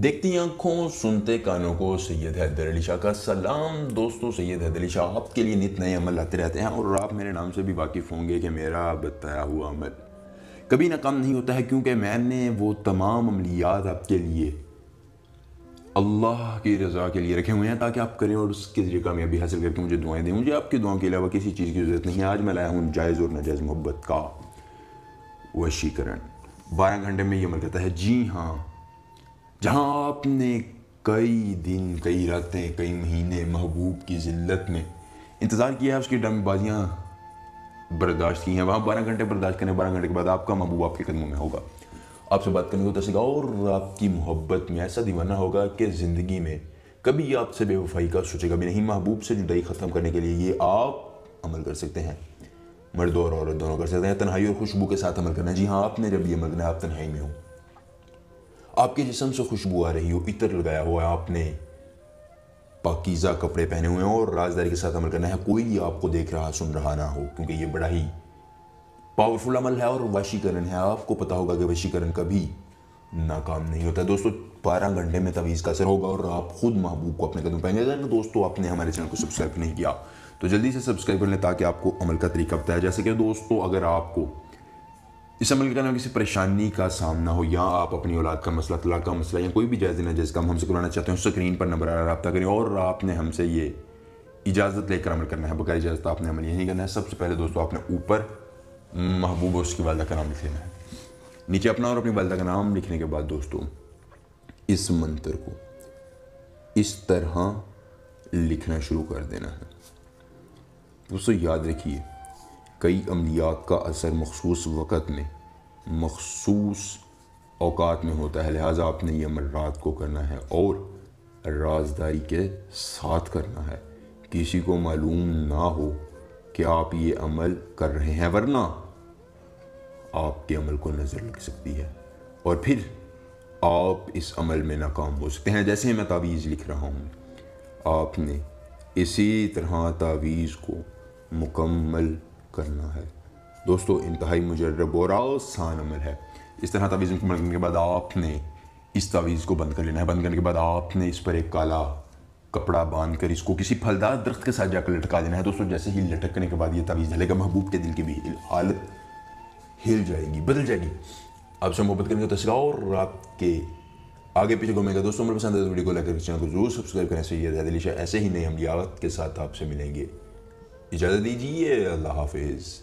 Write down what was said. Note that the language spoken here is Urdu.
دیکھتی آنکھوں سنتے کانوں کو سید حیدر علی شاہ کا سلام۔ دوستو، سید حیدر علی شاہ آپ کے لیے نت نئے عمل لاتے رہتے ہیں، اور آپ میرے نام سے بھی واقف ہوں گے کہ میرا بتایا ہوا عمل کبھی ناکام نہیں ہوتا ہے، کیونکہ میں نے وہ تمام عملیات آپ کے لیے اللہ کی رضا کے لیے رکھے ہوئے ہیں تاکہ آپ کریں اور اس کے ذریعے کامیابی حاصل کر کے مجھے دعائیں دیں۔ مجھے آپ کی دعاؤں کے علاوہ کسی چیز کی ضرورت نہیں ہے۔ آج میں لایا ہوں جائز اور ناجائز محبت کا وشیکرن۔ 12 گھنٹے میں یہ عمل کرتا ہے۔ جی ہاں، جہاں آپ نے کئی دن، کئی راتیں، کئی مہینے محبوب کی ذلت میں انتظار کیا ہے، اس کی ڈرامے بازیاں برداشت کی ہیں، وہاں 12 گھنٹے برداشت کریں۔ 12 گھنٹے کے بعد آپ کا محبوب آپ کے قدموں میں ہوگا، آپ سے بات کرنے کو ترسے گا، اور آپ کی محبت میں ایسا دیوانہ ہوگا کہ زندگی میں کبھی آپ سے بے وفائی کا سوچے گا بھی نہیں۔ محبوب سے جدائی ختم کرنے کے لیے یہ آپ عمل کر سکتے ہیں، مرد اور عورت دونوں کر سکتے ہیں۔ تنہائی اور خوشبو کے ساتھ عمل کرنا ہے۔ جی ہاں، آپ نے جب یہ عمل کرنا ہے، آپ تنہائی میں ہو، آپ کے جسم سے خوشبو آ رہی ہو، عطر لگایا ہوا ہے، آپ نے پاکیزہ کپڑے پہنے ہوئے ہیں، اور رازداری کے ساتھ عمل کرنا ہے۔ کوئی آپ کو دیکھ رہا سن رہا نہ ہو، کیونکہ یہ بڑا ہی پاورفل عمل ہے اور وشیکرن ہے۔ آپ کو پتا ہوگا کہ وشیکرن کبھی ناکام نہیں ہوتا ہے۔ دوستو، 12 گھنٹے میں تعویذ کا اثر ہوگا اور آپ خود محبوب کو اپنے قدم پائیں گے۔ اگر دوستو آپ نے ہمارے چینل کو سبسکرائب نہیں کیا تو جلدی سے سبسکرائب کر لیں تاکہ آپ کو عمل کا طریقہ بتایا جا سکے۔ دوستو، اگر آپ کو اس عمل کرنے میں کسی پریشانی کا سامنا ہو، یا آپ اپنی اولاد کا مسئلہ، طلاق کا مسئلہ، یا کوئی بھی جائز ناجائز کام ہم سے کرانا چاہتے ہیں، اسکرین پر نمبر آ رہا ہے، رابطہ کریں۔ اور آپ نے ہم سے یہ اجازت لے کر عمل کرنا ہے، بغیر اجازت آپ نے عمل یہ نہیں کرنا ہے۔ سب سے پہلے دوستو، آپ نے اوپر محبوب اور اس کی والدہ کا نام لکھ لینا ہے، نیچے اپنا اور اپنی والدہ کا نام لکھنے کے بعد دوستو اس منتر کو اس طرح لکھنا شروع کر دینا ہے۔ دوستو یاد رکھیے، کئی عملیات کا اثر مخصوص وقت میں، مخصوص اوقات میں ہوتا ہے، لہٰذا آپ نے یہ عمل رات کو کرنا ہے اور رازداری کے ساتھ کرنا ہے۔ کسی کو معلوم نہ ہو کہ آپ یہ عمل کر رہے ہیں، ورنہ آپ کے عمل کو نظر لگ سکتی ہے اور پھر آپ اس عمل میں ناکام ہو سکتے ہیں۔ جیسے میں تعویذ لکھ رہا ہوں، آپ نے اسی طرح تعویذ کو مکمل کرنا ہے۔ دوستو، انتہائی مجرب اور آسان عمل ہے۔ اس طرح تعویذ مکمل کرنے کے بعد آپ نے اس تعویذ کو بند کر لینا ہے۔ بند کرنے کے بعد آپ نے اس پر ایک کالا کپڑا باندھ کر اس کو کسی پھلدار درخت کے ساتھ جا کر لٹکا دینا ہے۔ دوستو، جیسے ہی لٹکنے کے بعد یہ تعویذ ڈلے گا، محبوب کے دل کی بھی حالت ہل جائے گی، بدل جائے گی، آپ سے محبت کرنے کا تذکرہ اور آپ کے آگے پیچھے گھومے گا۔ دوستوں، میرے پسند ہے تو ویڈیو کو لائک کر چینل کو ضرور سبسکرائب کریں۔ سید حیدر علی شاہ ایسے ہی نئے عملیات کے ساتھ آپ سے ملیں گے۔ اجازت دیجیے، اللہ حافظ۔